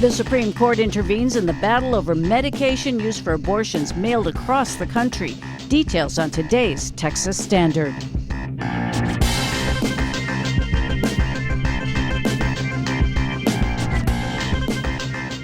The Supreme Court intervenes in the battle over medication used for abortions mailed across the country. Details on today's Texas Standard.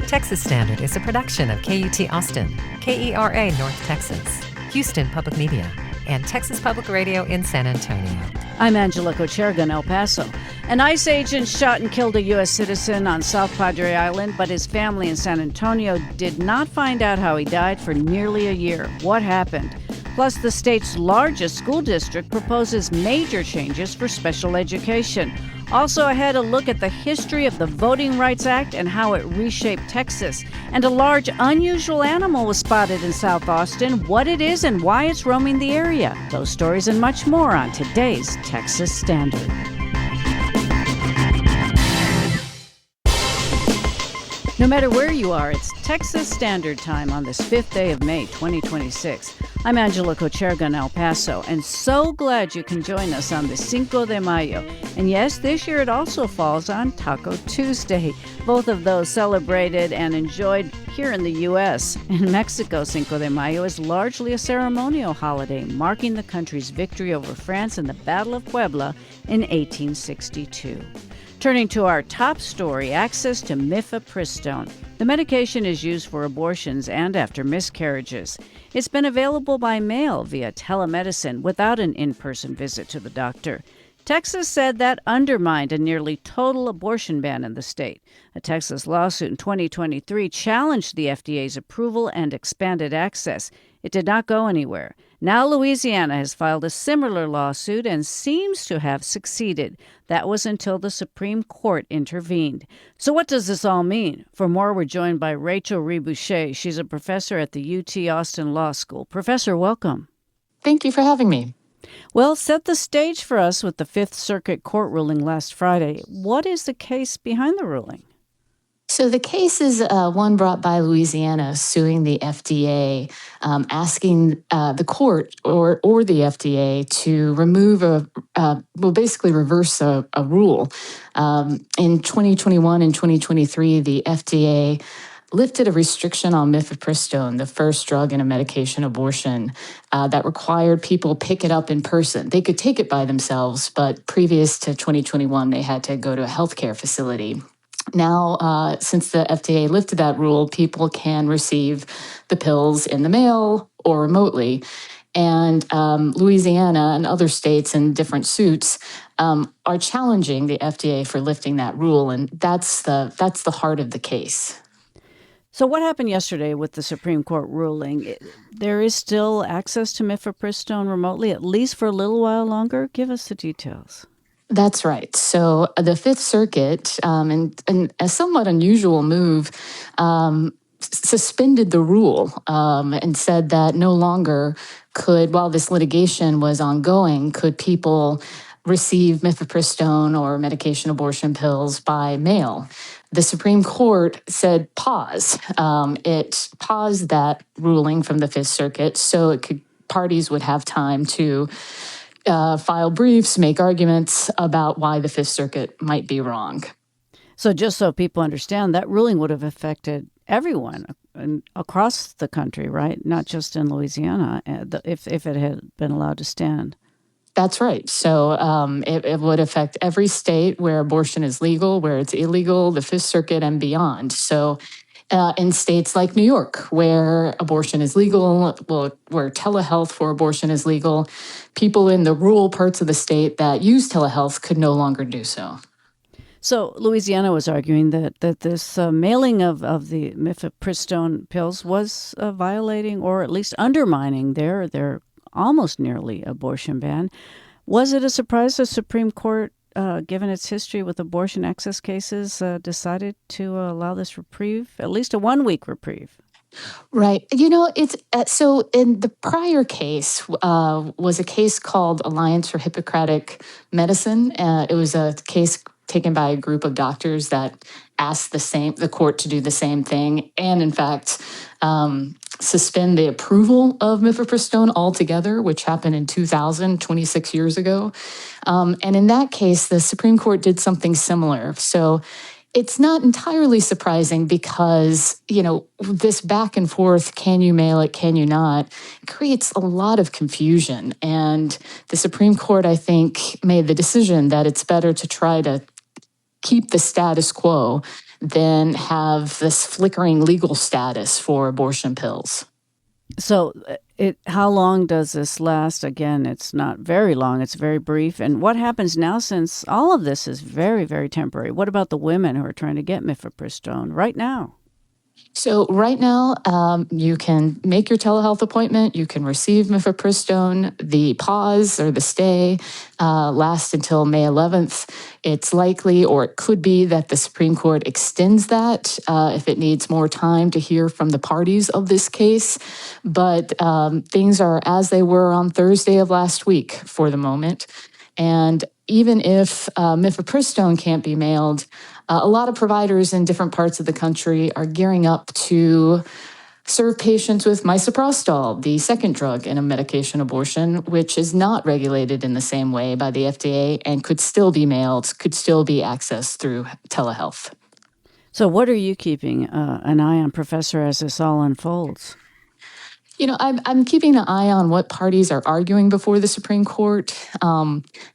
Texas Standard is a production of KUT Austin, KERA North Texas, Houston Public Media, and Texas Public Radio in San Antonio. I'm Angela Cocherga in El Paso. An ICE agent shot and killed a U.S. citizen on South Padre Island, but his family in San Antonio did not find out how he died for nearly a year. What happened? Plus, the state's largest school district proposes major changes for special education. Also ahead, a look at the history of the Voting Rights Act and how it reshaped Texas. And a large, unusual animal was spotted in South Austin, what it is and why it's roaming the area. Those stories and much more on today's Texas Standard. No matter where you are, it's Texas Standard Time on this 5th day of May, 2026. I'm Angela Cocherga in El Paso, and so glad you can join us on the Cinco de Mayo. And yes, this year it also falls on Taco Tuesday. Both of those celebrated and enjoyed here in the U.S. In Mexico, Cinco de Mayo is largely a ceremonial holiday, marking the country's victory over France in the Battle of Puebla in 1862. Turning to our top story, access to Mifepristone. The medication is used for abortions and after miscarriages. It's been available by mail via telemedicine without an in-person visit to the doctor. Texas said that undermined a nearly total abortion ban in the state. A Texas lawsuit in 2023 challenged the FDA's approval and expanded access. It did not go anywhere. Now Louisiana has filed a similar lawsuit and seems to have succeeded. That was until the Supreme Court intervened. So what does this all mean? For more, we're joined by Rachel Reboucher. She's a professor at the UT Austin Law School. Professor, welcome. Thank you for having me. Well, set the stage for us with the Fifth Circuit Court ruling last Friday. What is the case behind the ruling? So the case is one brought by Louisiana suing the FDA, asking the court or the FDA to remove basically reverse a rule. In 2021 and 2023, the FDA lifted a restriction on Mifepristone, the first drug in a medication abortion, that required people pick it up in person. They could take it by themselves, but previous to 2021, they had to go to a healthcare facility. Now, since the FDA lifted that rule, people can receive the pills in the mail or remotely. And Louisiana and other states in different suits are challenging the FDA for lifting that rule, and that's the heart of the case. So what happened yesterday with the Supreme Court ruling? There is still access to Mifepristone remotely, at least for a little while longer? Give us the details. That's right. So the Fifth Circuit, in a somewhat unusual move, suspended the rule and said that no longer while this litigation was ongoing, could people receive Mifepristone or medication abortion pills by mail. The Supreme Court said pause. It paused that ruling from the Fifth Circuit so parties would have time to file briefs, make arguments about why the Fifth Circuit might be wrong. So just so people understand, that ruling would have affected everyone across the country, right? Not just in Louisiana, if it had been allowed to stand. That's right. So it would affect every state where abortion is legal, where it's illegal, the Fifth Circuit and beyond. So in states like New York, where abortion is legal, where telehealth for abortion is legal, people in the rural parts of the state that use telehealth could no longer do so. So Louisiana was arguing that this mailing of the Mifepristone pills was violating or at least undermining their almost nearly abortion ban. Was it a surprise the Supreme Court, given its history with abortion access cases, decided to allow this reprieve, at least a 1-week reprieve? Right. It's so in the prior case was a case called Alliance for Hippocratic Medicine. It was a case taken by a group of doctors that asked the court to do the same thing, and in fact, suspend the approval of Mifepristone altogether, which happened in 2000, 26 years ago. And in that case, the Supreme Court did something similar. So It's not entirely surprising because, this back and forth, can you mail it, can you not, creates a lot of confusion. And the Supreme Court, I think, made the decision that it's better to try to keep the status quo than have this flickering legal status for abortion pills. So how long does this last? Again, it's not very long. It's very brief. And what happens now, since all of this is very, very temporary? What about the women who are trying to get Mifepristone right now? So right now, you can make your telehealth appointment. You can receive Mifepristone. The pause or the stay lasts until May 11th. It's likely, or it could be, that the Supreme Court extends that if it needs more time to hear from the parties of this case. But things are as they were on Thursday of last week for the moment. And even if Mifepristone can't be mailed, a lot of providers in different parts of the country are gearing up to serve patients with Mifepristone, the second drug in a medication abortion, which is not regulated in the same way by the FDA and could still be mailed, could still be accessed through telehealth. So what are you keeping an eye on, Professor, as this all unfolds? I'm keeping an eye on what parties are arguing before the Supreme Court.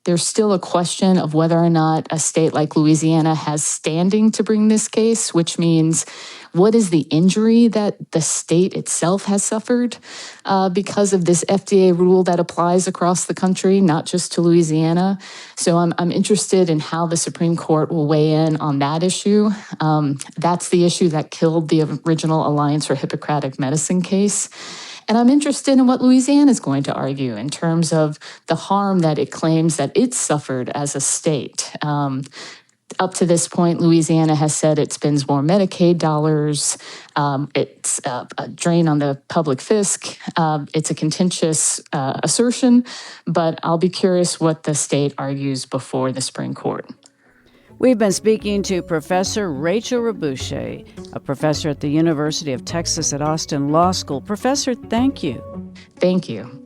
There's still a question of whether or not a state like Louisiana has standing to bring this case, which means what is the injury that the state itself has suffered because of this FDA rule that applies across the country, not just to Louisiana. So I'm interested in how the Supreme Court will weigh in on that issue. That's the issue that killed the original Alliance for Hippocratic Medicine case. And I'm interested in what Louisiana is going to argue in terms of the harm that it claims that it's suffered as a state. Up to this point, Louisiana has said it spends more Medicaid dollars. It's a drain on the public fisc. It's a contentious assertion, but I'll be curious what the state argues before the Supreme Court. We've been speaking to Professor Rachel Rabouche, a professor at the University of Texas at Austin Law School. Professor, thank you. Thank you.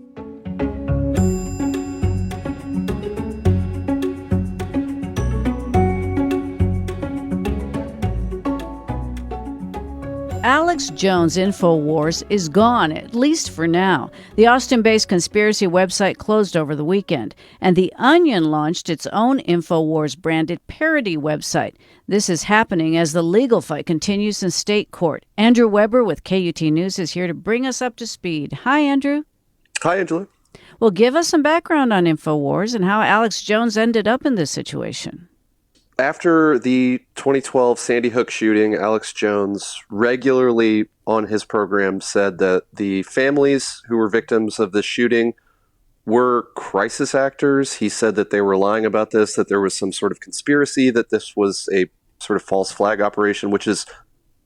Alex Jones' InfoWars is gone, at least for now. The Austin-based conspiracy website closed over the weekend, and The Onion launched its own InfoWars-branded parody website. This is happening as the legal fight continues in state court. Andrew Weber with KUT News is here to bring us up to speed. Hi, Andrew. Hi, Angela. Well, give us some background on InfoWars and how Alex Jones ended up in this situation. After the 2012 Sandy Hook shooting, Alex Jones regularly on his program said that the families who were victims of the shooting were crisis actors. He said that they were lying about this, that there was some sort of conspiracy, that this was a sort of false flag operation, which is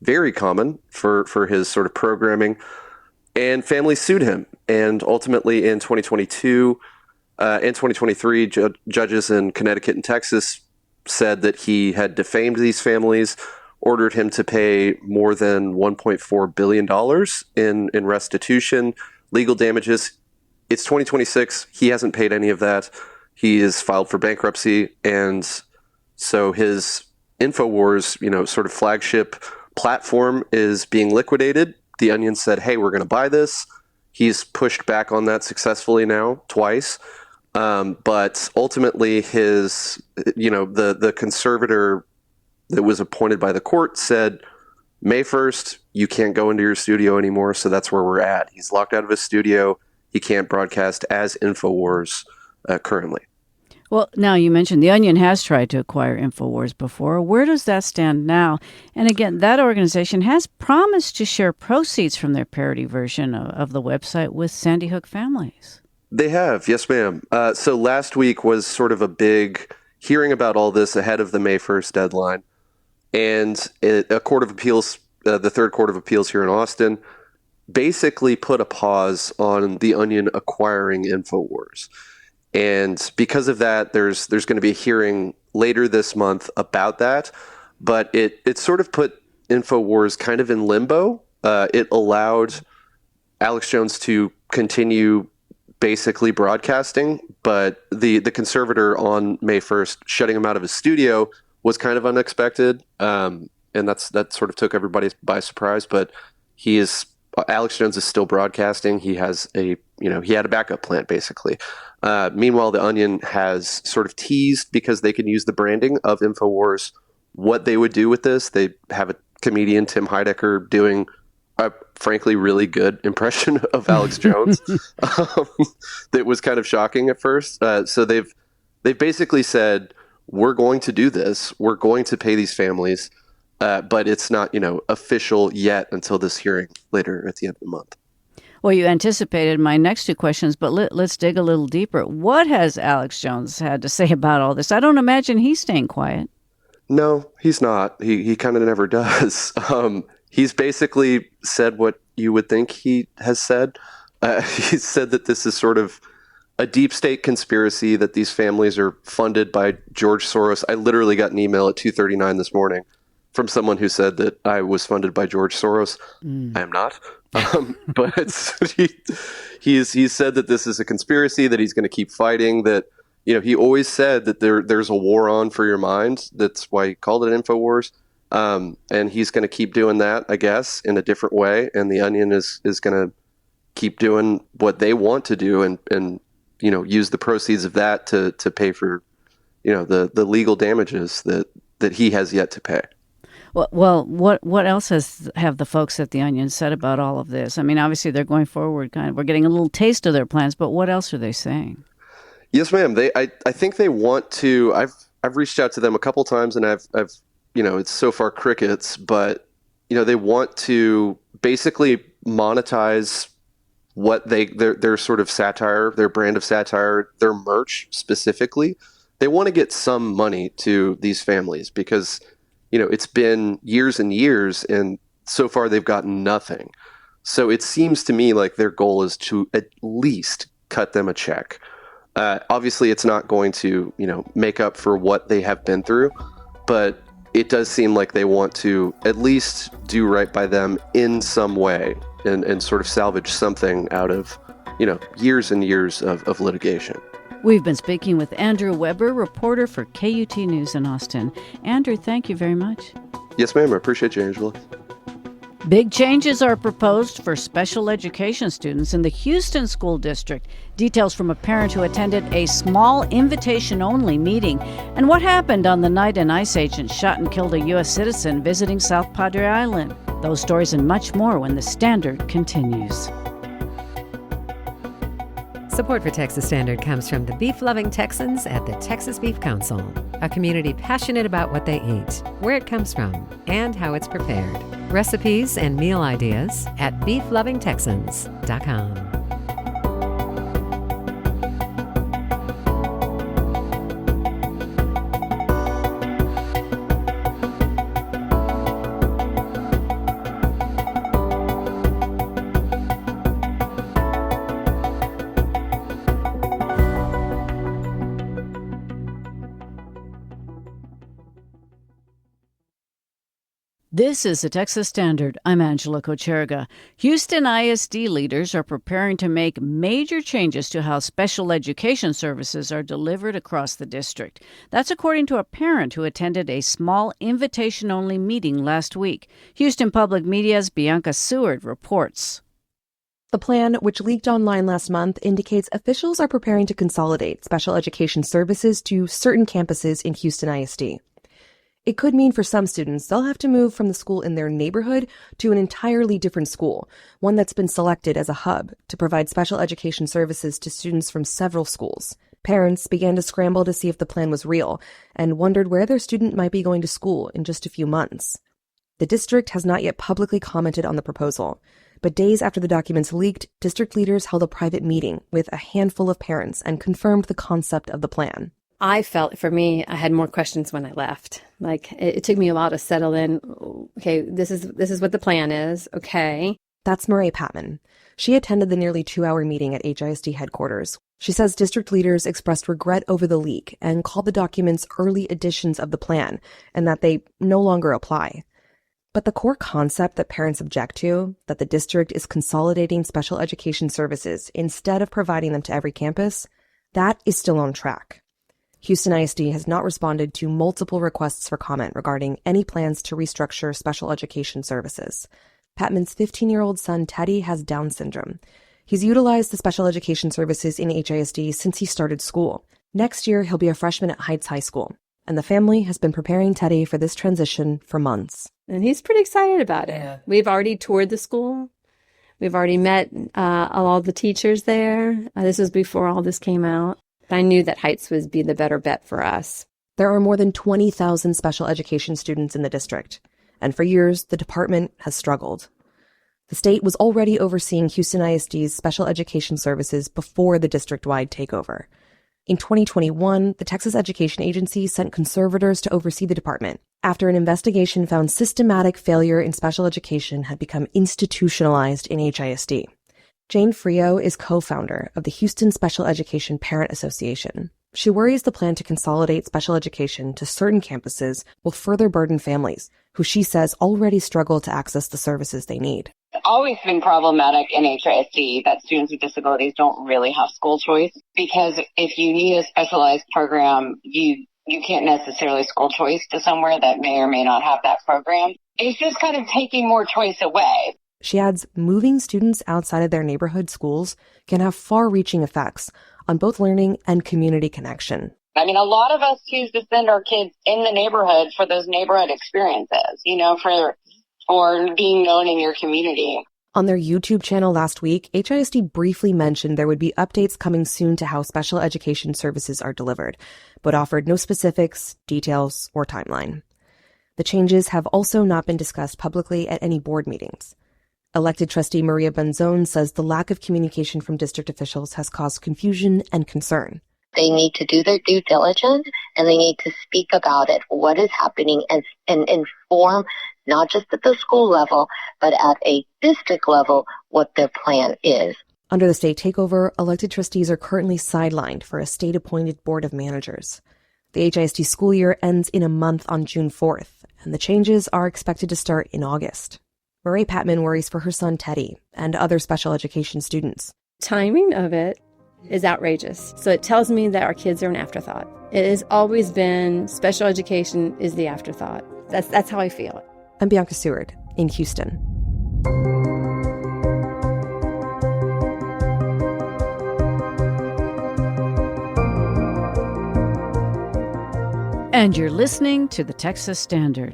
very common for his sort of programming. And families sued him. And ultimately in 2022 and 2023, judges in Connecticut and Texas said that he had defamed these families, ordered him to pay more than $1.4 billion in restitution, legal damages. It's 2026. He hasn't paid any of that. He is filed for bankruptcy. And so his InfoWars, sort of flagship platform is being liquidated. The Onion said, hey, we're going to buy this. He's pushed back on that successfully now twice. But ultimately his, the conservator that was appointed by the court said, May 1st, you can't go into your studio anymore. So that's where we're at. He's locked out of his studio. He can't broadcast as InfoWars currently. Well, now you mentioned The Onion has tried to acquire InfoWars before. Where does that stand now? And again, that organization has promised to share proceeds from their parody version of the website with Sandy Hook families. They have, yes, ma'am. So last week was sort of a big hearing about all this ahead of the May 1st deadline. And a court of appeals, the Third Court of Appeals here in Austin, basically put a pause on The Onion acquiring InfoWars. And because of that, there's going to be a hearing later this month about that. But it sort of put InfoWars kind of in limbo. It allowed Alex Jones to continue basically broadcasting, but the conservator on May 1st shutting him out of his studio was kind of unexpected, and that sort of took everybody by surprise. But Alex Jones is still broadcasting. He has he had a backup plan basically. Meanwhile, The Onion has sort of teased, because they can use the branding of InfoWars, what they would do with this. They have a comedian, Tim Heidecker, doing a frankly really good impression of Alex Jones. That was kind of shocking at first. So they've basically said, we're going to do this. We're going to pay these families, but it's not official yet until this hearing later at the end of the month. Well, you anticipated my next two questions, but let's dig a little deeper. What has Alex Jones had to say about all this? I don't imagine he's staying quiet. No, he's not. He kind of never does. He's basically said what you would think he has said. He said that this is sort of a deep state conspiracy, that these families are funded by George Soros. I literally got an email at 2:39 this morning from someone who said that I was funded by George Soros. I am not. But he's said that this is a conspiracy, that he's going to keep fighting, that he always said that there's a war on for your mind. That's why he called it InfoWars. And he's going to keep doing that, I guess, in a different way. And The Onion is going to keep doing what they want to do, and use the proceeds of that to pay for the legal damages that he has yet to pay. Well, what else have the folks at The Onion said about all of this? I mean, obviously they're going forward. We're getting a little taste of their plans, but what else are they saying? Yes, ma'am. I think they want to. I've reached out to them a couple times, and I've it's so far crickets, but they want to basically monetize what their sort of satire, their brand of satire, their merch specifically. They want to get some money to these families, because it's been years and years, and so far they've gotten nothing. So it seems to me like their goal is to at least cut them a check. Obviously, it's not going to make up for what they have been through, but it does seem like they want to at least do right by them in some way, and sort of salvage something out of years and years of litigation. We've been speaking with Andrew Weber, reporter for KUT News in Austin. Andrew, thank you very much. Yes, ma'am. I appreciate you, Angela. Big changes are proposed for special education students in the Houston School District. Details from a parent who attended a small invitation-only meeting, and what happened on the night an ICE agent shot and killed a U.S. citizen visiting South Padre Island. Those stories and much more when The Standard continues. Support for Texas Standard comes from the beef-loving Texans at the Texas Beef Council, a community passionate about what they eat, where it comes from, and how it's prepared. Recipes and meal ideas at beeflovingtexans.com. This is the Texas Standard. I'm Angela Kocherga. Houston ISD leaders are preparing to make major changes to how special education services are delivered across the district. That's according to a parent who attended a small invitation-only meeting last week. Houston Public Media's Bianca Seward reports. The plan, which leaked online last month, indicates officials are preparing to consolidate special education services to certain campuses in Houston ISD. It could mean for some students, they'll have to move from the school in their neighborhood to an entirely different school, one that's been selected as a hub to provide special education services to students from several schools. Parents began to scramble to see if the plan was real and wondered where their student might be going to school in just a few months. The district has not yet publicly commented on the proposal, but days after the documents leaked, district leaders held a private meeting with a handful of parents and confirmed the concept of the plan. I felt, for me, I had more questions when I left. It took me a while to settle in. Okay, this is what the plan is. Okay. That's Murray Patman. She attended the nearly 2-hour meeting at HISD headquarters. She says district leaders expressed regret over the leak and called the documents early editions of the plan and that they no longer apply. But the core concept that parents object to, that the district is consolidating special education services instead of providing them to every campus, that is still on track. Houston ISD has not responded to multiple requests for comment regarding any plans to restructure special education services. Patman's 15-year-old son, Teddy, has Down syndrome. He's utilized the special education services in HISD since he started school. Next year, he'll be a freshman at Heights High School, and the family has been preparing Teddy for this transition for months. And he's pretty excited about it. Yeah. We've already toured the school. We've already met all the teachers there. This was before all this came out. I knew that Heights would be the better bet for us. There are more than 20,000 special education students in the district, and for years, the department has struggled. The state was already overseeing Houston ISD's special education services before the district-wide takeover. In 2021, the Texas Education Agency sent conservators to oversee the department after an investigation found systematic failure in special education had become institutionalized in HISD. Jane Frio is co-founder of the Houston Special Education Parent Association. She worries the plan to consolidate special education to certain campuses will further burden families, who she says already struggle to access the services they need. It's always been problematic in HISD that students with disabilities don't really have school choice, because if you need a specialized program, you can't necessarily school choice to somewhere that may or may not have that program. It's just kind of taking more choice away. She adds, moving students outside of their neighborhood schools can have far-reaching effects on both learning and community connection. I mean, a lot of us choose to send our kids in the neighborhood for those neighborhood experiences, for being known in your community. On their YouTube channel last week, HISD briefly mentioned there would be updates coming soon to how special education services are delivered, but offered no specifics, details, or timeline. The changes have also not been discussed publicly at any board meetings. Elected trustee Maria Benzone says the lack of communication from district officials has caused confusion and concern. They need to do their due diligence, and they need to speak about it, what is happening, and inform not just at the school level, but at a district level, what their plan is. Under the state takeover, elected trustees are currently sidelined for a state-appointed board of managers. The HISD school year ends in a month on June 4th, and the changes are expected to start in August. Marie Patman worries for her son Teddy and other special education students. Timing of it is outrageous. So it tells me that our kids are an afterthought. It has always been special education is the afterthought. That's how I feel. I'm Bianca Seward in Houston. And you're listening to the Texas Standard.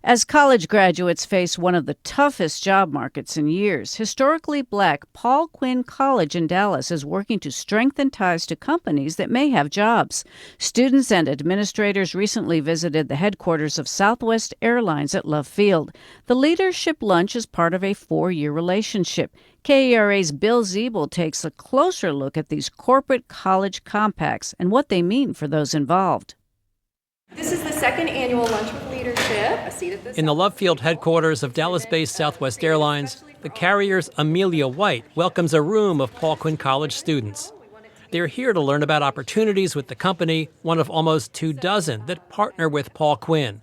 As college graduates face one of the toughest job markets in years, historically black Paul Quinn College in Dallas is working to strengthen ties to companies that may have jobs. Students and administrators recently visited the headquarters of Southwest Airlines at Love Field. The leadership lunch is part of a 4-year relationship. KERA's Bill Ziebel takes a closer look at these corporate college compacts and what they mean for those involved. This is the second annual Lunch with Leadership. A seat at this In the Love Field headquarters of Dallas-based Southwest Airlines, the carrier's Amelia White welcomes a room of Paul Quinn College students. They're here to learn about opportunities with the company, one of almost 24 that partner with Paul Quinn.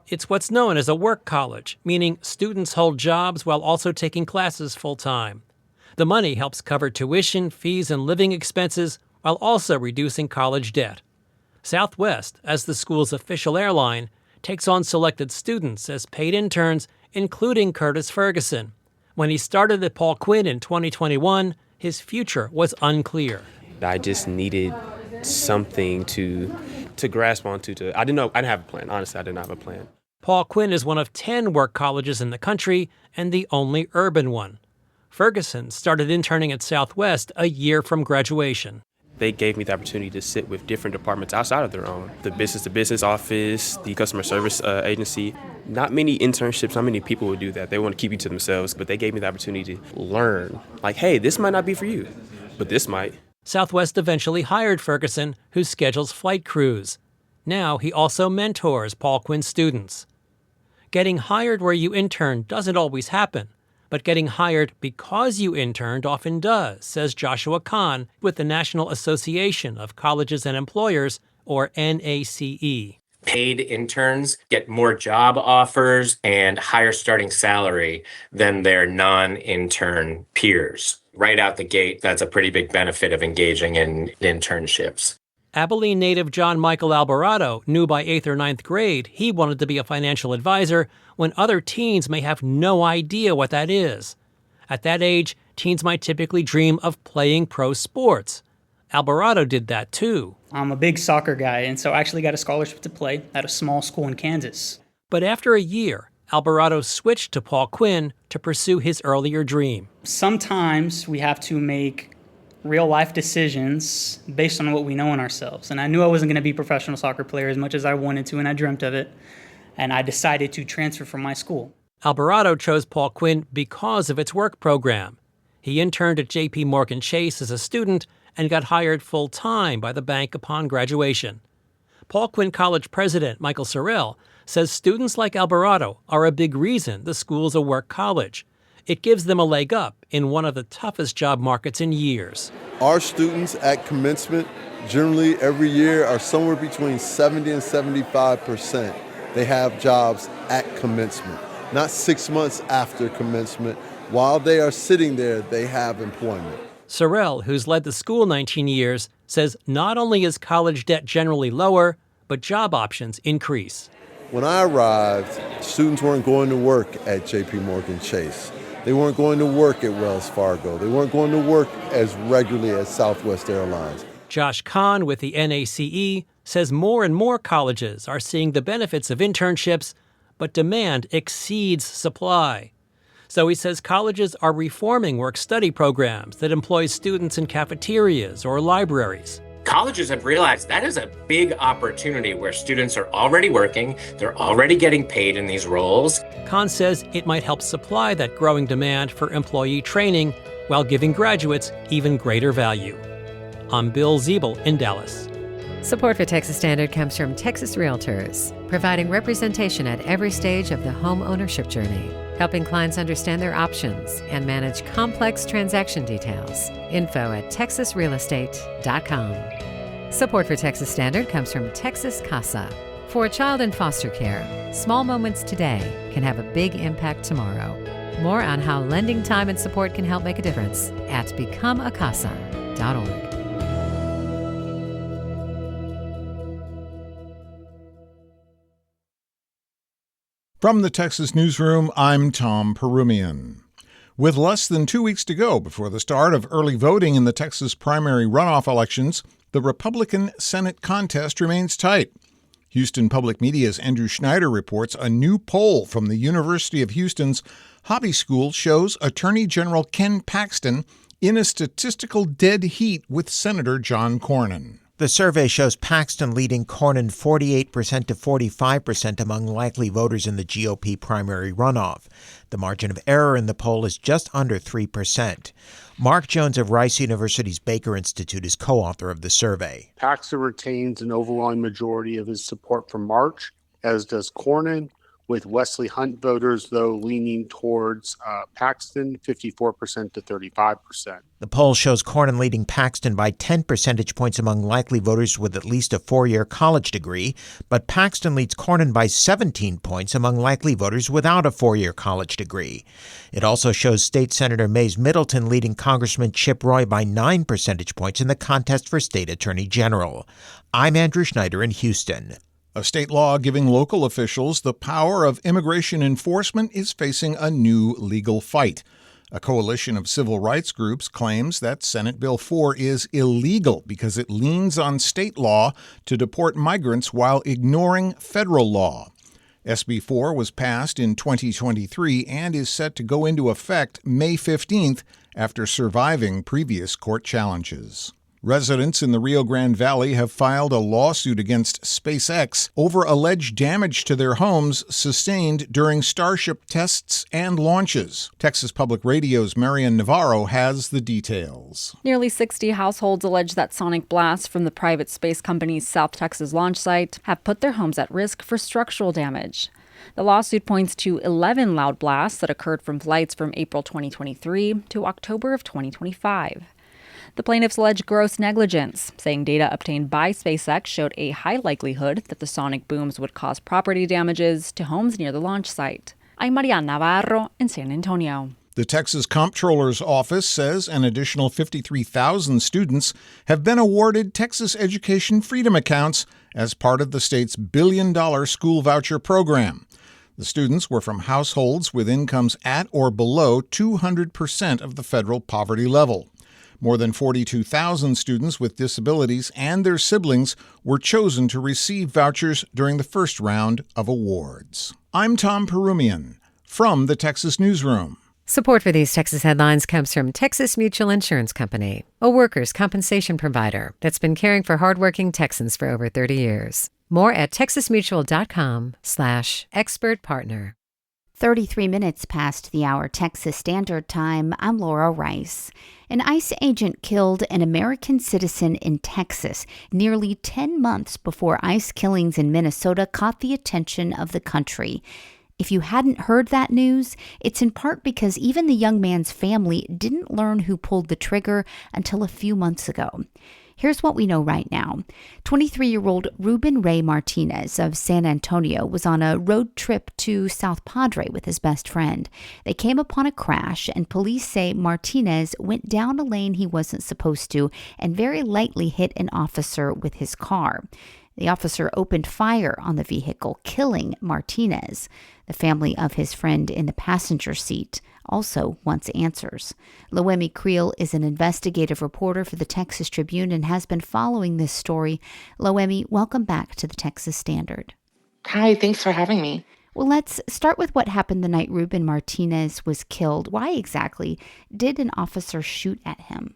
It's what's known as a work college, meaning students hold jobs while also taking classes full-time. The money helps cover tuition, fees, and living expenses while also reducing college debt. Southwest, as the school's official airline, takes on selected students as paid interns, including Curtis Ferguson. When he started at Paul Quinn in 2021, his future was unclear. I just needed something to grasp onto. I didn't have a plan. Honestly, I didn't have a plan. Paul Quinn is one of 10 work colleges in the country and the only urban one. Ferguson started interning at Southwest a year from graduation. They gave me the opportunity to sit with different departments outside of their own. The business-to-business office, the customer service agency. Not many internships, not many people would do that. They want to keep you to themselves, but they gave me the opportunity to learn. Like, hey, this might not be for you, but this might. Southwest eventually hired Ferguson, who schedules flight crews. Now he also mentors Paul Quinn students. Getting hired where you intern doesn't always happen, but getting hired because you interned often does, says Joshua Kahn with the National Association of Colleges and Employers, or NACE. Paid interns get more job offers and higher starting salary than their non-intern peers. Right out the gate, that's a pretty big benefit of engaging in internships. Abilene native John Michael Alvarado knew by 8th or ninth grade he wanted to be a financial advisor when other teens may have no idea what that is. At that age, teens might typically dream of playing pro sports. Alvarado did that too. I'm a big soccer guy, and so I actually got a scholarship to play at a small school in Kansas. But after a year, Alvarado switched to Paul Quinn to pursue his earlier dream. Sometimes we have to make real-life decisions based on what we know in ourselves. And I knew I wasn't going to be a professional soccer player as much as I wanted to, and I dreamt of it. And I decided to transfer from my school. Alvarado chose Paul Quinn because of its work program. He interned at J.P. Morgan Chase as a student and got hired full-time by the bank upon graduation. Paul Quinn College president Michael Sorrell says students like Alvarado are a big reason the school's a work college. It gives them a leg up in one of the toughest job markets in years. Our students at commencement generally every year are somewhere between 70 and 75%. They have jobs at commencement, not 6 months after commencement. While they are sitting there, they have employment. Sorrell, who's led the school 19 years, says not only is college debt generally lower, but job options increase. When I arrived, students weren't going to work at J.P. Morgan Chase. They weren't going to work at Wells Fargo. They weren't going to work as regularly as Southwest Airlines. Josh Kahn with the NACE says more and more colleges are seeing the benefits of internships, but demand exceeds supply. So he says colleges are reforming work-study programs that employ students in cafeterias or libraries. Colleges have realized that is a big opportunity where students are already working, they're already getting paid in these roles. Kahn says it might help supply that growing demand for employee training while giving graduates even greater value. I'm Bill Ziebel in Dallas. Support for Texas Standard comes from Texas Realtors, providing representation at every stage of the home ownership journey, helping clients understand their options and manage complex transaction details. Info at texasrealestate.com. Support for Texas Standard comes from Texas Casa. For a child in foster care, small moments today can have a big impact tomorrow. More on how lending time and support can help make a difference at becomeacasa.org. From the Texas Newsroom, I'm Tom Perumian. With less than 2 weeks to go before the start of early voting in the Texas primary runoff elections, the Republican Senate contest remains tight. Houston Public Media's Andrew Schneider reports a new poll from the University of Houston's Hobby School shows Attorney General Ken Paxton in a statistical dead heat with Senator John Cornyn. The survey shows Paxton leading Cornyn 48% to 45% among likely voters in the GOP primary runoff. The margin of error in the poll is just under 3%. Mark Jones of Rice University's Baker Institute is co-author of the survey. Paxton retains an overwhelming majority of his support from March, as does Cornyn, with Wesley Hunt voters, though, leaning towards Paxton 54% to 35%. The poll shows Cornyn leading Paxton by 10 percentage points among likely voters with at least a four-year college degree, but Paxton leads Cornyn by 17 points among likely voters without a four-year college degree. It also shows State Senator Mays Middleton leading Congressman Chip Roy by 9 percentage points in the contest for State Attorney General. I'm Andrew Schneider in Houston. A state law giving local officials the power of immigration enforcement is facing a new legal fight. A coalition of civil rights groups claims that Senate Bill 4 is illegal because it leans on state law to deport migrants while ignoring federal law. SB 4 was passed in 2023 and is set to go into effect May 15th after surviving previous court challenges. Residents in the Rio Grande Valley have filed a lawsuit against SpaceX over alleged damage to their homes sustained during Starship tests and launches. Texas Public Radio's Marian Navarro has the details. Nearly 60 households allege that sonic blasts from the private space company's South Texas launch site have put their homes at risk for structural damage. The lawsuit points to 11 loud blasts that occurred from flights from April 2023 to October of 2025. The plaintiffs allege gross negligence, saying data obtained by SpaceX showed a high likelihood that the sonic booms would cause property damages to homes near the launch site. I'm Marian Navarro in San Antonio. The Texas Comptroller's Office says an additional 53,000 students have been awarded Texas Education Freedom Accounts as part of the state's billion-dollar school voucher program. The students were from households with incomes at or below 200% of the federal poverty level. More than 42,000 students with disabilities and their siblings were chosen to receive vouchers during the first round of awards. I'm Tom Perumian from the Texas Newsroom. Support for these Texas headlines comes from Texas Mutual Insurance Company, a workers' compensation provider that's been caring for hardworking Texans for over 30 years. More at texasmutual.com/expert partner. 33 minutes past the hour Texas Standard Time, I'm Laura Rice. An ICE agent killed an American citizen in Texas nearly 10 months before ICE killings in Minnesota caught the attention of the country. If you hadn't heard that news, it's in part because even the young man's family didn't learn who pulled the trigger until a few months ago. Here's what we know right now. 23-year-old Ruben Ray Martinez of San Antonio was on a road trip to South Padre with his best friend. They came upon a crash, and police say Martinez went down a lane he wasn't supposed to and very lightly hit an officer with his car. The officer opened fire on the vehicle, killing Martinez. The family of his friend in the passenger seat also wants answers. Loemi Creel is an investigative reporter for the Texas Tribune and has been following this story. Loemi, welcome back to the Texas Standard. Hi, thanks for having me. Well, let's start with what happened the night Ruben Martinez was killed. Why exactly did an officer shoot at him?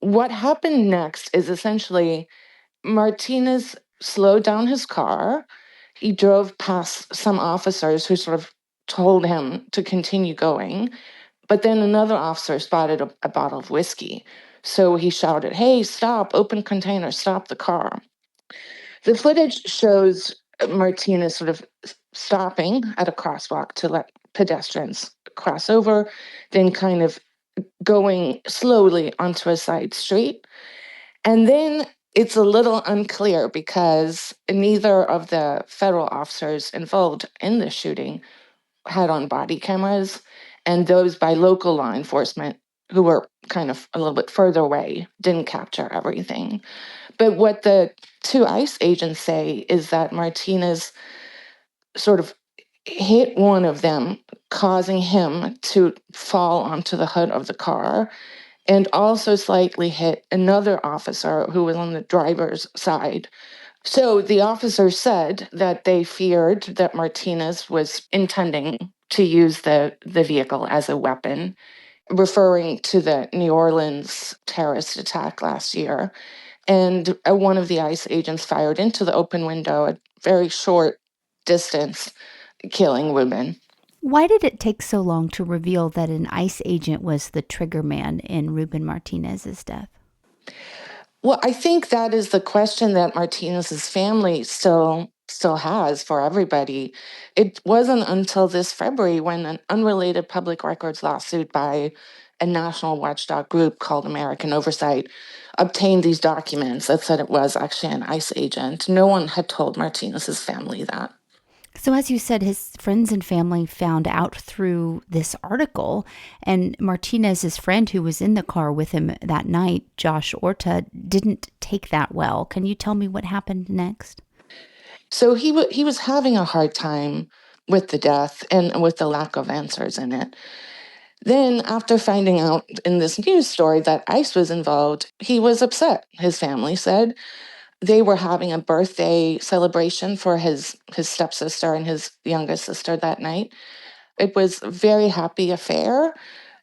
What happened next is essentially Martinez slowed down his car. He drove past some officers who sort of told him to continue going. But then another officer spotted a bottle of whiskey. So he shouted, "Hey, stop, open container, stop the car." The footage shows Martinez sort of stopping at a crosswalk to let pedestrians cross over, then kind of going slowly onto a side street. And then it's a little unclear because neither of the federal officers involved in the shooting had on body cameras, and those by local law enforcement who were kind of a little bit further away didn't capture everything. But what the two ICE agents say is that Martinez sort of hit one of them, causing him to fall onto the hood of the car, and also slightly hit another officer who was on the driver's side. So the officers said that they feared that Martinez was intending to use the vehicle as a weapon, referring to the New Orleans terrorist attack last year. And one of the ICE agents fired into the open window at very short distance, killing Ruben. Why did it take so long to reveal that an ICE agent was the trigger man in Ruben Martinez's death? Well, I think that is the question that Martinez's family still has for everybody. It wasn't until this February when an unrelated public records lawsuit by a national watchdog group called American Oversight obtained these documents that said it was actually an ICE agent. No one had told Martinez's family that. So as you said, his friends and family found out through this article, and Martinez's friend who was in the car with him that night, Josh Orta, didn't take that well. Can you tell me what happened next? So he was having a hard time with the death and with the lack of answers in it. Then, after finding out in this news story that ICE was involved, he was upset, his family said. They were having a birthday celebration for his stepsister and his youngest sister that night. It was a very happy affair,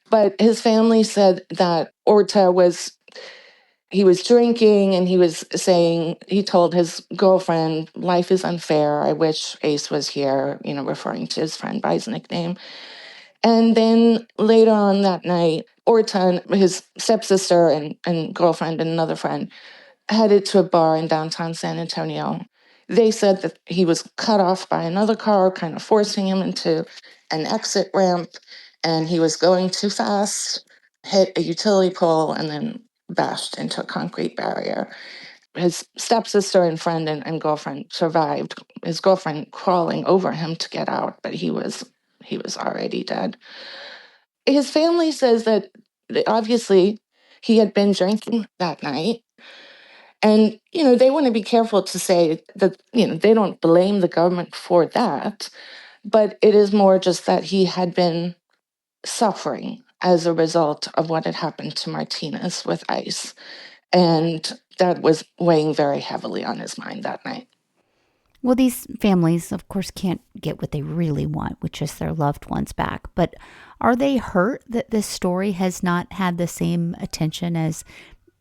but his family said that Orta was drinking, and he was saying, he told his girlfriend, "Life is unfair. I wish Ace was here," referring to his friend by his nickname. And then later on that night, Orta, his stepsister and girlfriend and another friend, headed to a bar in downtown San Antonio. They said that he was cut off by another car, kind of forcing him into an exit ramp, and he was going too fast, hit a utility pole, and then bashed into a concrete barrier. His stepsister and friend and girlfriend survived, his girlfriend crawling over him to get out, but he was he was already dead. His family says that obviously he had been drinking that night. And, they want to be careful to say that, they don't blame the government for that. But it is more just that he had been suffering as a result of what had happened to Martinez with ice. And that was weighing very heavily on his mind that night. Well, these families, of course, can't get what they really want, which is their loved ones back. But are they hurt that this story has not had the same attention as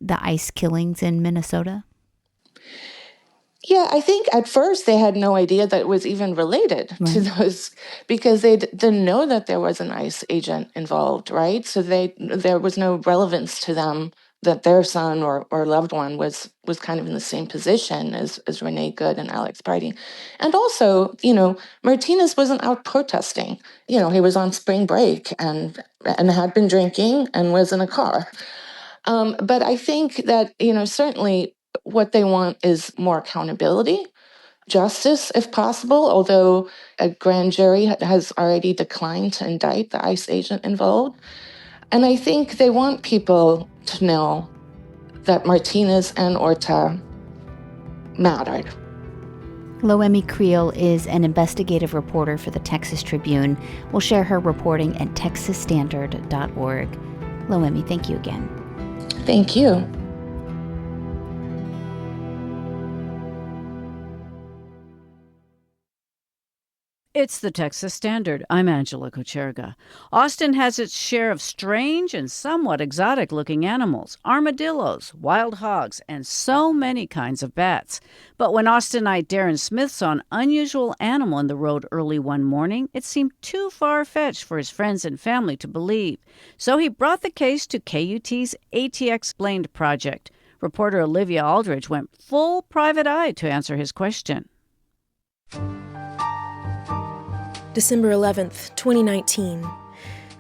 the ice killings in Minnesota? Yeah, I think at first they had no idea that it was even related to those, because they didn't know that there was an ICE agent involved, right? So there was no relevance to them that their son or loved one was kind of in the same position as Renee Good and Alex Pardee. And also, Martinez wasn't out protesting. He was on spring break and had been drinking and was in a car. But I think that, certainly what they want is more accountability, justice, if possible, although a grand jury has already declined to indict the ICE agent involved. And I think they want people to know that Martinez and Orta mattered. Loemi Creel is an investigative reporter for the Texas Tribune. We'll share her reporting at texasstandard.org. Loemi, thank you again. Thank you. It's the Texas Standard. I'm Angela Kocherga. Austin has its share of strange and somewhat exotic-looking animals, armadillos, wild hogs, and so many kinds of bats. But when Austinite Darren Smith saw an unusual animal in the road early one morning, it seemed too far-fetched for his friends and family to believe. So he brought the case to KUT's ATX Explained project. Reporter Olivia Aldridge went full private eye to answer his question. December 11th, 2019.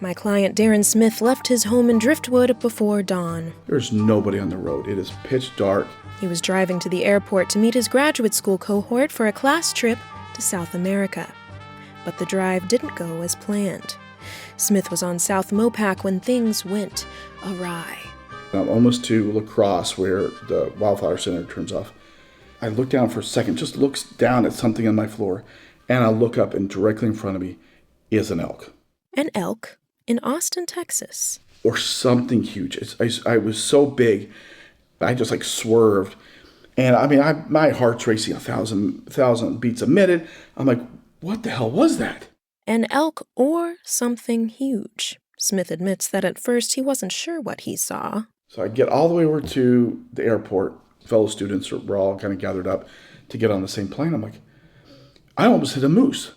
My client Darren Smith left his home in Driftwood before dawn. There's nobody on the road. It is pitch dark. He was driving to the airport to meet his graduate school cohort for a class trip to South America. But the drive didn't go as planned. Smith was on South Mopac when things went awry. I'm almost to La Crosse, where the Wildflower Center turns off. I look down for a second, just looks down at something on my floor. And I look up, and directly in front of me is an elk. An elk in Austin, Texas. Or something huge. I was so big, I just swerved. And my heart's racing 1,000 beats a minute. I'm like, what the hell was that? An elk or something huge. Smith admits that at first he wasn't sure what he saw. So I get all the way over to the airport. Fellow students were all kind of gathered up to get on the same plane. I'm like, I almost hit a moose.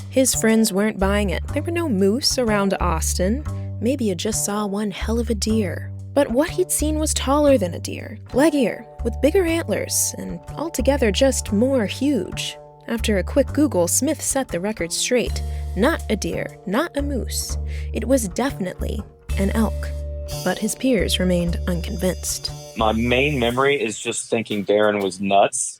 His friends weren't buying it. There were no moose around Austin. Maybe you just saw one hell of a deer. But what he'd seen was taller than a deer, leggier, with bigger antlers, and altogether just more huge. After a quick Google, Smith set the record straight. Not a deer, not a moose. It was definitely an elk. But his peers remained unconvinced. My main memory is just thinking Darren was nuts.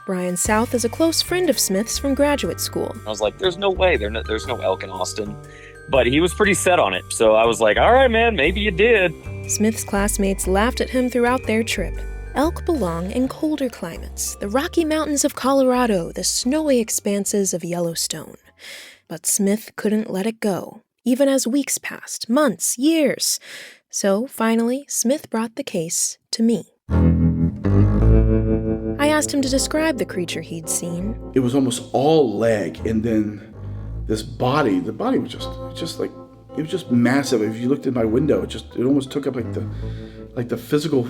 Brian South is a close friend of Smith's from graduate school. I was like, there's no way. There's no elk in Austin. But he was pretty set on it. So I was like, all right, man, maybe you did. Smith's classmates laughed at him throughout their trip. Elk belong in colder climates, the Rocky Mountains of Colorado, the snowy expanses of Yellowstone. But Smith couldn't let it go, even as weeks passed, months, years. So finally, Smith brought the case to me. I asked him to describe the creature he'd seen. It was almost all leg, and then this body. The body was just massive. If you looked in my window, it almost took up the physical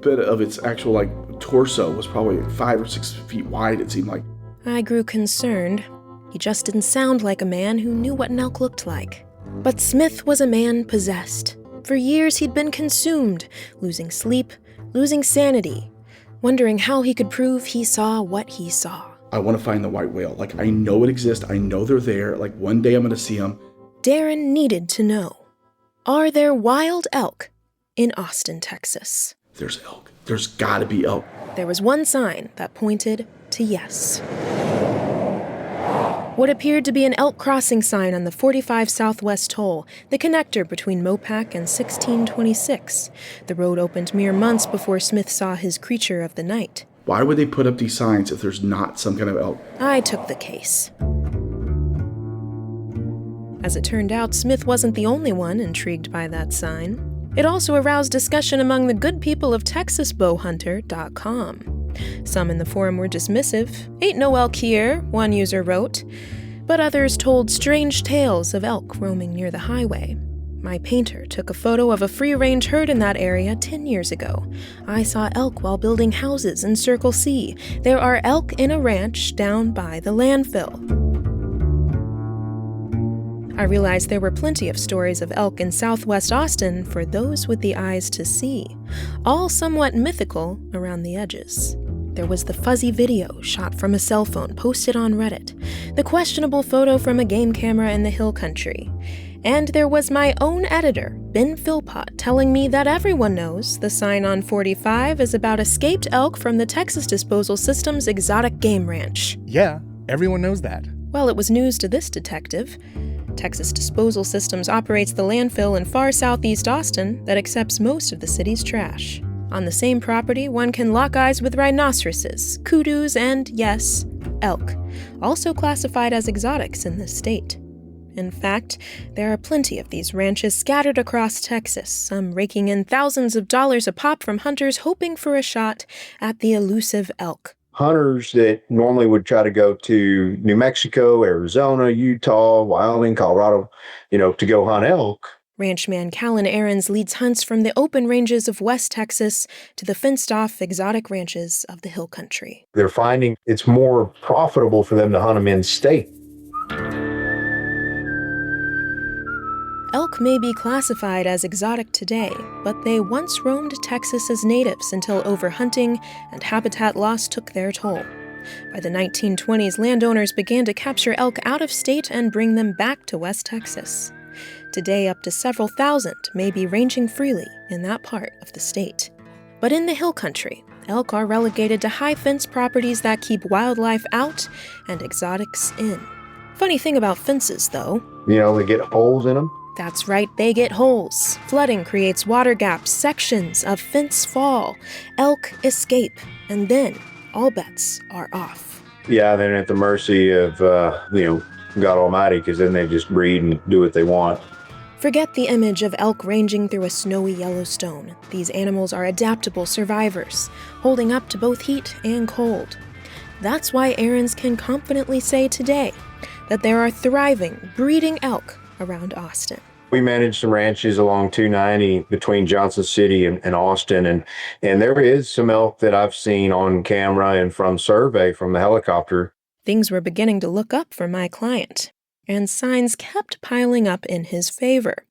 bit of its actual torso was probably 5 or 6 feet wide. It seemed like. I grew concerned. He just didn't sound like a man who knew what an elk looked like. But Smith was a man possessed. For years he'd been consumed, losing sleep, losing sanity, wondering how he could prove he saw what he saw. I want to find the white whale. I know it exists. I know they're there. One day I'm going to see them. Darren needed to know. Are there wild elk in Austin, Texas? There's elk. There's got to be elk. There was one sign that pointed to yes. What appeared to be an elk crossing sign on the 45 Southwest toll, the connector between Mopac and 1626. The road opened mere months before Smith saw his creature of the night. Why would they put up these signs if there's not some kind of elk? I took the case. As it turned out, Smith wasn't the only one intrigued by that sign. It also aroused discussion among the good people of TexasBowhunter.com. Some in the forum were dismissive. "Ain't no elk here," one user wrote. But others told strange tales of elk roaming near the highway. My painter took a photo of a free-range herd in that area 10 years ago. I saw elk while building houses in Circle C. There are elk in a ranch down by the landfill. I realized there were plenty of stories of elk in southwest Austin for those with the eyes to see, all somewhat mythical around the edges. There was the fuzzy video shot from a cell phone posted on Reddit, the questionable photo from a game camera in the hill country, and there was my own editor, Ben Philpott, telling me that everyone knows the sign on 45 is about escaped elk from the Texas Disposal System's exotic game ranch. Yeah, everyone knows that. Well, it was news to this detective. Texas Disposal Systems operates the landfill in far southeast Austin that accepts most of the city's trash. On the same property, one can lock eyes with rhinoceroses, kudus, and, yes, elk, also classified as exotics in this state. In fact, there are plenty of these ranches scattered across Texas, some raking in thousands of dollars a pop from hunters hoping for a shot at the elusive elk. Hunters that normally would try to go to New Mexico, Arizona, Utah, Wyoming, Colorado, to go hunt elk. Ranchman Callan Ahrens leads hunts from the open ranges of West Texas to the fenced-off exotic ranches of the hill country. They're finding it's more profitable for them to hunt them in state. Elk may be classified as exotic today, but they once roamed Texas as natives until overhunting and habitat loss took their toll. By the 1920s, landowners began to capture elk out of state and bring them back to West Texas. Today, up to several thousand may be ranging freely in that part of the state. But in the hill country, elk are relegated to high-fence properties that keep wildlife out and exotics in. Funny thing about fences, though. They get holes in them. That's right, they get holes. Flooding creates water gaps, sections of fence fall. Elk escape, and then all bets are off. Yeah, they're at the mercy of, God Almighty, because then they just breed and do what they want. Forget the image of elk ranging through a snowy Yellowstone. These animals are adaptable survivors, holding up to both heat and cold. That's why Ahrens can confidently say today that there are thriving, breeding elk around Austin. We manage some ranches along 290 between Johnson City and Austin, and there is some elk that I've seen on camera and from survey from the helicopter. Things were beginning to look up for my client, and signs kept piling up in his favor.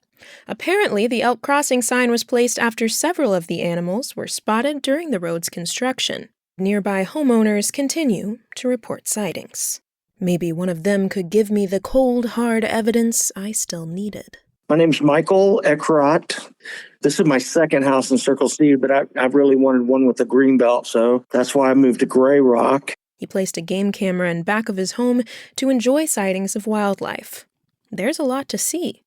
Apparently, the elk crossing sign was placed after several of the animals were spotted during the road's construction. Nearby homeowners continue to report sightings. Maybe one of them could give me the cold, hard evidence I still needed. My name's Michael Eckrott. This is my second house in Circle C, but I really wanted one with a green belt, so that's why I moved to Gray Rock. He placed a game camera in back of his home to enjoy sightings of wildlife. There's a lot to see.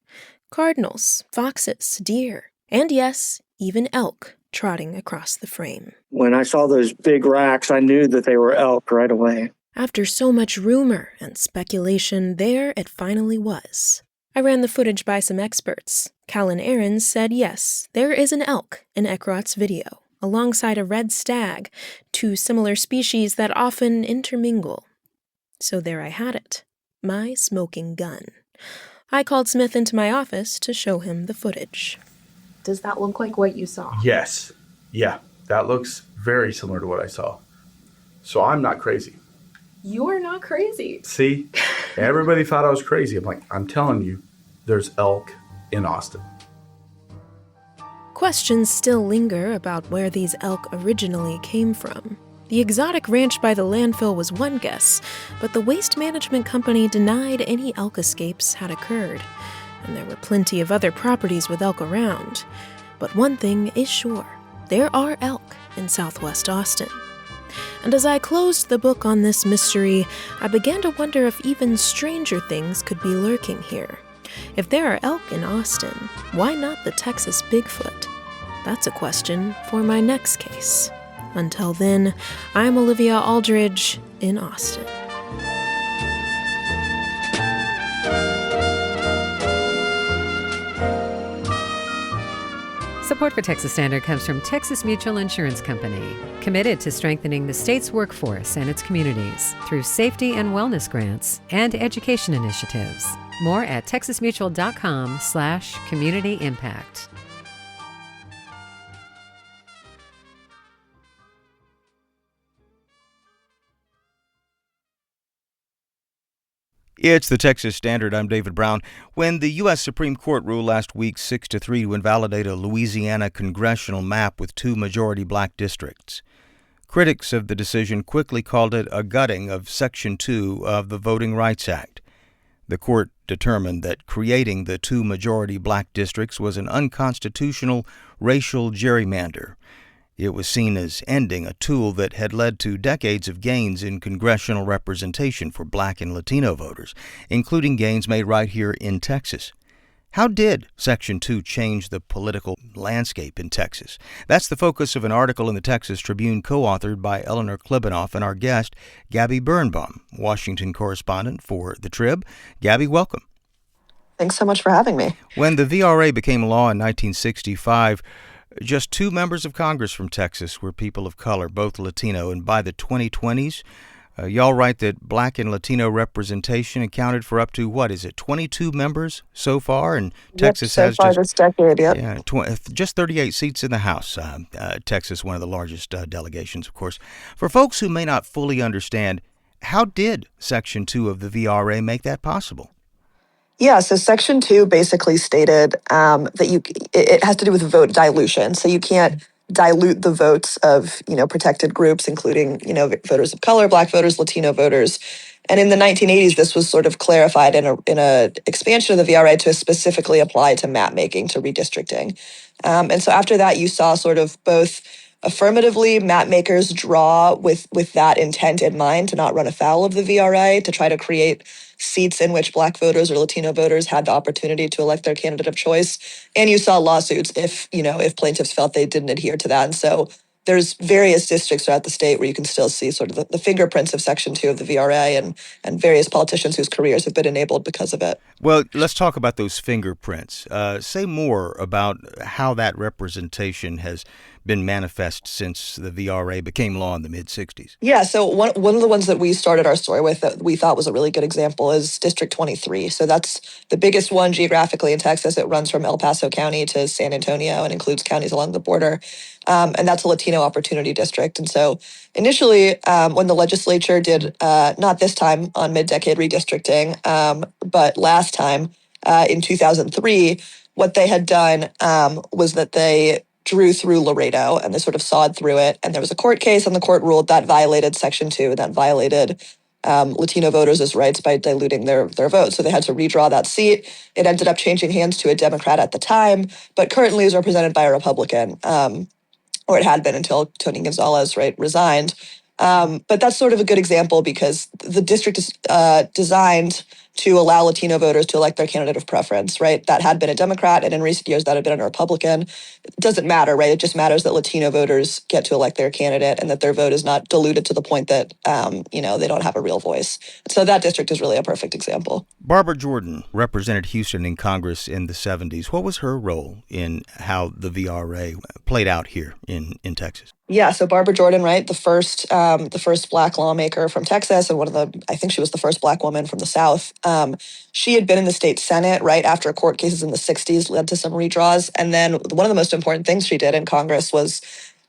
Cardinals, foxes, deer, and yes, even elk trotting across the frame. When I saw those big racks, I knew that they were elk right away. After so much rumor and speculation, there it finally was. I ran the footage by some experts. Callan Ahrens said yes, there is an elk in Eckrott's video, alongside a red stag, two similar species that often intermingle. So there I had it, my smoking gun. I called Smith into my office to show him the footage. Does that look like what you saw? Yes. Yeah, that looks very similar to what I saw. So I'm not crazy. You are not crazy. See, everybody thought I was crazy. I'm like, I'm telling you, there's elk in Austin. Questions still linger about where these elk originally came from. The exotic ranch by the landfill was one guess, but the waste management company denied any elk escapes had occurred, and there were plenty of other properties with elk around. But one thing is sure, there are elk in southwest Austin. And as I closed the book on this mystery, I began to wonder if even stranger things could be lurking here. If there are elk in Austin, why not the Texas Bigfoot? That's a question for my next case. Until then, I'm Olivia Aldridge in Austin. Support for Texas Standard comes from Texas Mutual Insurance Company, committed to strengthening the state's workforce and its communities through safety and wellness grants and education initiatives. More at texasmutual.com/community impact. It's the Texas Standard. I'm David Brown. When the U.S. Supreme Court ruled last week 6-3 to invalidate a Louisiana congressional map with 2 majority black districts, critics of the decision quickly called it a gutting of Section 2 of the Voting Rights Act. The court determined that creating the 2 majority black districts was an unconstitutional racial gerrymander. It was seen as ending a tool that had led to decades of gains in congressional representation for black and Latino voters, including gains made right here in Texas. How did Section 2 change the political landscape in Texas? That's the focus of an article in the Texas Tribune co-authored by Eleanor Klibanoff and our guest, Gabby Birnbaum, Washington correspondent for The Trib. Gabby, welcome. Thanks so much for having me. When the VRA became law in 1965, just 2 members of Congress from Texas were people of color, both Latino, and by the 2020s, y'all write that black and Latino representation accounted for up to, 22 members so far? And Texas so has far just this decade, yep. just 38 seats in the House. Texas, one of the largest delegations, of course. For folks who may not fully understand, how did Section 2 of the VRA make that possible? Yeah, so Section 2 basically stated that it has to do with vote dilution. So you can't dilute the votes of, protected groups, including, voters of color, black voters, Latino voters. And in the 1980s, this was sort of clarified in a expansion of the VRA to specifically apply to map making, to redistricting. And so after that, you saw sort of both affirmatively map makers draw with that intent in mind to not run afoul of the VRA, to try to create seats in which black voters or Latino voters had the opportunity to elect their candidate of choice. And you saw lawsuits if plaintiffs felt they didn't adhere to that. And so there's various districts throughout the state where you can still see sort of the fingerprints of Section 2 of the VRA and various politicians whose careers have been enabled because of it. Well, let's talk about those fingerprints. Say more about how that representation has been manifest since the VRA became law in the mid-'60s. Yeah, so one of the ones that we started our story with that we thought was a really good example is District 23. So that's the biggest one geographically in Texas. It runs from El Paso County to San Antonio and includes counties along the border. And that's a Latino opportunity district. And so initially, when the legislature did, not this time on mid-decade redistricting, but last time in 2003, what they had done was that they drew through Laredo and they sort of sawed through it. And there was a court case and the court ruled that violated Section 2, that violated Latino voters' rights by diluting their vote. So they had to redraw that seat. It ended up changing hands to a Democrat at the time, but currently is represented by a Republican, or it had been until Tony Gonzalez, resigned. But that's sort of a good example because the district is designed to allow Latino voters to elect their candidate of preference, right? That had been a Democrat, and in recent years that had been a Republican. It doesn't matter, right? It just matters that Latino voters get to elect their candidate and that their vote is not diluted to the point that, they don't have a real voice. So that district is really a perfect example. Barbara Jordan represented Houston in Congress in the 70s. What was her role in how the VRA played out here in Texas? Yeah, so Barbara Jordan, right, the first black lawmaker from Texas, and I think she was the first black woman from the South. She had been in the state Senate, right, after court cases in the 60s led to some redraws. And then one of the most important things she did in Congress was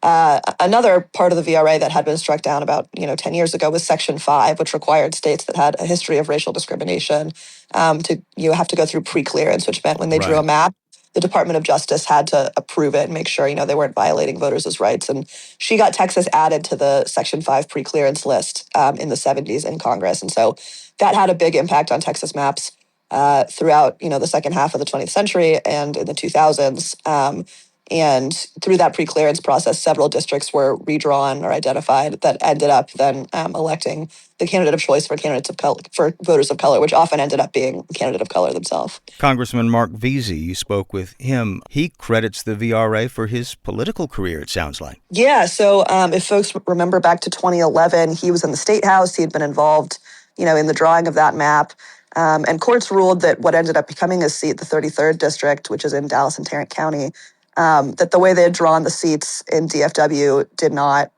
another part of the VRA that had been struck down about 10 years ago was Section 5, which required states that had a history of racial discrimination to have to go through pre-clearance, which meant when they drew a map, the Department of Justice had to approve it and make sure, they weren't violating voters' rights. And she got Texas added to the Section 5 pre-clearance list in the 70s in Congress. And so that had a big impact on Texas maps throughout, the second half of the 20th century and in the 2000s. And through that pre-clearance process, several districts were redrawn or identified that ended up then electing the candidate of choice for candidates of color, for voters of color, which often ended up being a candidate of color themselves. Congressman Mark Veazey, you spoke with him. He credits the VRA for his political career, it sounds like. Yeah, so if folks remember back to 2011, he was in the State House. He had been involved, in the drawing of that map. And courts ruled that what ended up becoming his seat, the 33rd District, which is in Dallas and Tarrant County, that the way they had drawn the seats in DFW did not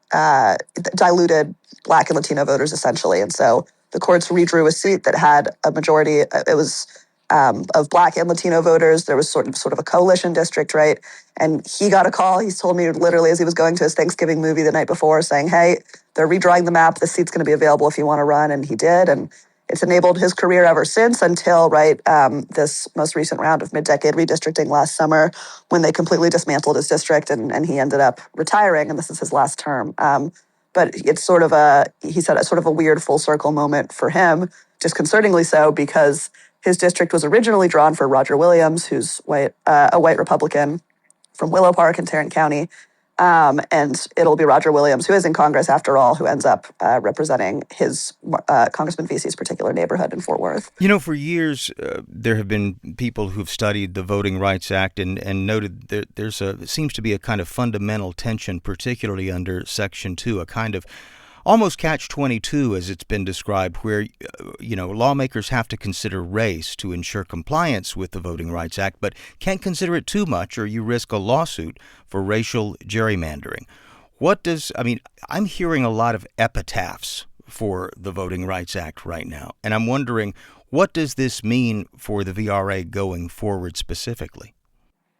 diluted Black and Latino voters, essentially. And so the courts redrew a seat that had a majority. It was of Black and Latino voters. There was sort of a coalition district, right? And he got a call. He told me literally as he was going to his Thanksgiving movie the night before, saying, "Hey, they're redrawing the map. The seat's going to be available if you want to run." And he did. And it's enabled his career ever since until, this most recent round of mid-decade redistricting last summer when they completely dismantled his district and he ended up retiring, and this is his last term. But it's he said, a weird full circle moment for him, disconcertingly so, because his district was originally drawn for Roger Williams, who's a white Republican from Willow Park in Tarrant County. And it'll be Roger Williams, who is in Congress after all, who ends up representing his Congressman Veazey's particular neighborhood in Fort Worth. For years, there have been people who've studied the Voting Rights Act and noted that there seems to be a kind of fundamental tension, particularly under Section 2, a kind of almost catch-22, as it's been described, where, lawmakers have to consider race to ensure compliance with the Voting Rights Act, but can't consider it too much or you risk a lawsuit for racial gerrymandering. I'm hearing a lot of epitaphs for the Voting Rights Act right now, and I'm wondering, what does this mean for the VRA going forward specifically?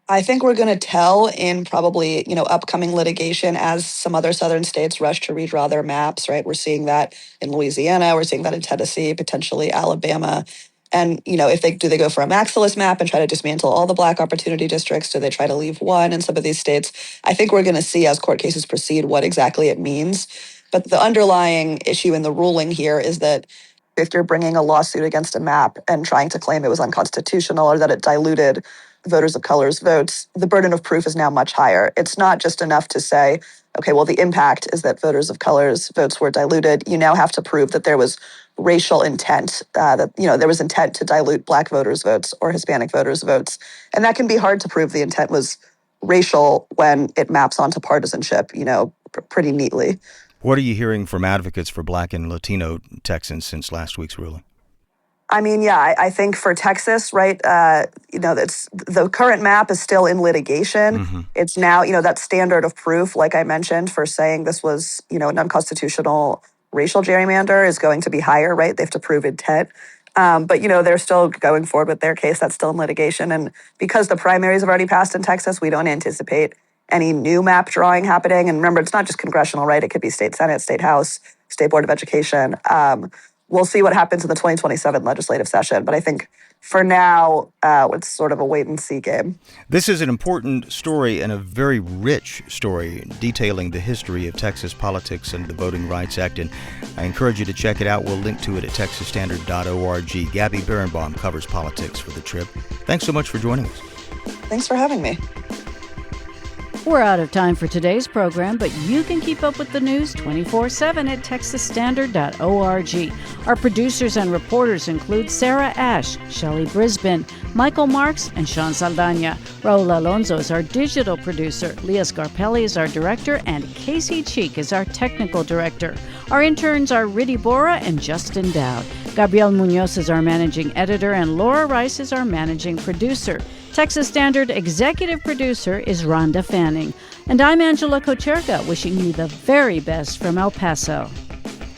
I think we're going to tell in probably, upcoming litigation as some other southern states rush to redraw their maps, right? We're seeing that in Louisiana. We're seeing that in Tennessee, potentially Alabama. And, if they go for a maximalist map and try to dismantle all the Black opportunity districts, do they try to leave one in some of these states? I think we're going to see as court cases proceed what exactly it means. But the underlying issue in the ruling here is that if you're bringing a lawsuit against a map and trying to claim it was unconstitutional or that it diluted voters of color's votes, the burden of proof is now much higher. It's not just enough to say, okay, well, the impact is that voters of color's votes were diluted. You now have to prove that there was racial intent, that there was intent to dilute Black voters' votes or Hispanic voters' votes. And that can be hard to prove the intent was racial when it maps onto partisanship, pretty neatly. What are you hearing from advocates for Black and Latino Texans since last week's ruling? I think for Texas, right, it's the current map is still in litigation. Mm-hmm. It's now, that standard of proof, like I mentioned, for saying this was, an unconstitutional racial gerrymander is going to be higher, right? They have to prove intent. But, they're still going forward with their case. That's still in litigation. And because the primaries have already passed in Texas, we don't anticipate any new map drawing happening. And remember, it's not just congressional, right? It could be state Senate, state House, state Board of Education. We'll see what happens in the 2027 legislative session. But I think for now, it's sort of a wait-and-see game. This is an important story and a very rich story detailing the history of Texas politics and the Voting Rights Act. And I encourage you to check it out. We'll link to it at texasstandard.org. Gabby Birnbaum covers politics for The Trib. Thanks so much for joining us. Thanks for having me. We're out of time for today's program, but you can keep up with the news 24/7 at texasstandard.org. Our producers and reporters include Sarah Ash, Shelley Brisbane, Michael Marks, and Sean Saldana. Raul Alonso is our digital producer. Leah Scarpelli is our director, and Casey Cheek is our technical director. Our interns are Riddy Bora and Justin Dowd. Gabriel Munoz is our managing editor, and Laura Rice is our managing producer. Texas Standard executive producer is Rhonda Fanning. And I'm Angela Kocherga, wishing you the very best from El Paso.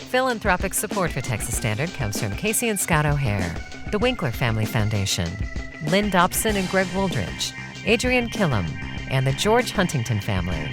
Philanthropic support for Texas Standard comes from Casey and Scott O'Hare, the Winkler Family Foundation, Lynn Dobson and Greg Wooldridge, Adrian Killam, and the George Huntington family.